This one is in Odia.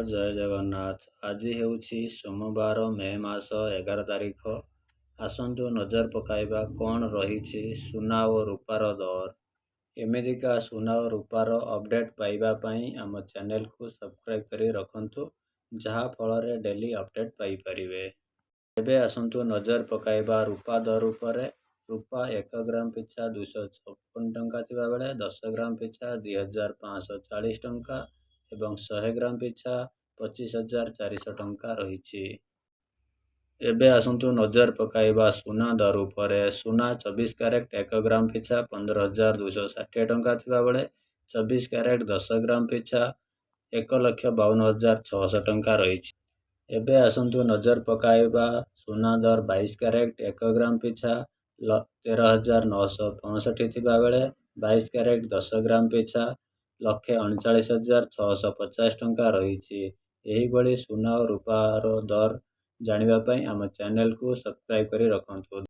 ଜୟ ଜଗନ୍ନାଥ। ଆଜି ହେଉଛି ସୋମବାର ମେ ମାସ 11 ତାରିଖ। ଆସନ୍ତୁ ନଜର ପକାଇବା କ'ଣ ରହିଛି ସୁନା ଓ ରୂପାର ଦର। ଏମିତିକା ସୁନା ଓ ରୂପାର ଅପଡ଼େଟ୍ ପାଇବା ପାଇଁ ଆମ ଚ୍ୟାନେଲକୁ ସବସ୍କ୍ରାଇବ୍ କରି ରଖନ୍ତୁ, ଯାହା ଫଳରେ ଡେଲି ଅପଡ଼େଟ୍ ପାଇପାରିବେ। ଏବେ ଆସନ୍ତୁ ନଜର ପକାଇବା ରୂପା ଦର ଉପରେ। ରୂପା 1 ଗ୍ରାମ ପିଛା 256 ଟଙ୍କା ଥିବାବେଳେ 10 ଗ୍ରାମ ପିଛା 2540 ଟଙ୍କା ଏବଂ 100 ଗ୍ରାମ ପିଛା 25,400 ଟଙ୍କା ରହିଛି। ଏବେ ଆସନ୍ତୁ ନଜର ପକାଇବା ସୁନା ଦର ଉପରେ। ସୁନା 24 କ୍ୟାରେଟ୍ 1 ଗ୍ରାମ ପିଛା 15,260 ଟଙ୍କା ଥିବାବେଳେ 24 କ୍ୟାରେଟ୍ 10 ଗ୍ରାମ ପିଛା 1,52,600 ଟଙ୍କା ରହିଛି। ଏବେ ଆସନ୍ତୁ ନଜର ପକାଇବା ସୁନା ଦର 22 କ୍ୟାରେଟ୍ 1 ଗ୍ରାମ ପିଛା 13,965 ଥିବାବେଳେ 22 କ୍ୟାରେଟ୍ 10 ଗ୍ରାମ ପିଛା 1,39,650 ଟଙ୍କା ରହିଛି। ଏହିଭଳି ସୁନା ଓ ରୂପାର ଦର ଜାଣିବା ପାଇଁ ଆମ ଚ୍ୟାନେଲକୁ ସବସ୍କ୍ରାଇବ୍ କରି ରଖନ୍ତୁ।